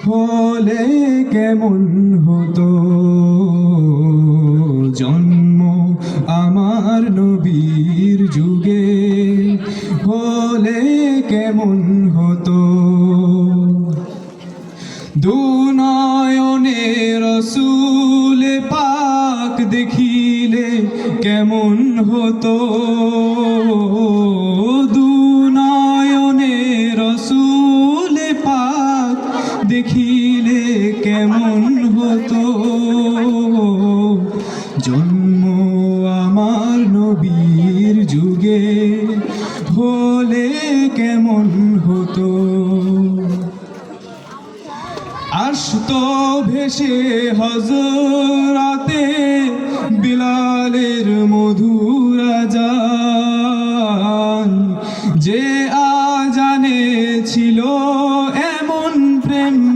হলে কেমন হতো জন্ম আমার নবীর যুগে, হলে কেমন হতো দুনয়নে রসূল পাক দেখিলে কেমন হতো, দুনয়নে রসূল পাক দেখিলে কেমন হতো জন্ম আমার নবীর যুগে, হলে কেমন হতো আসতো ভেসে হযরতে বিলালের মধুর আযান, যে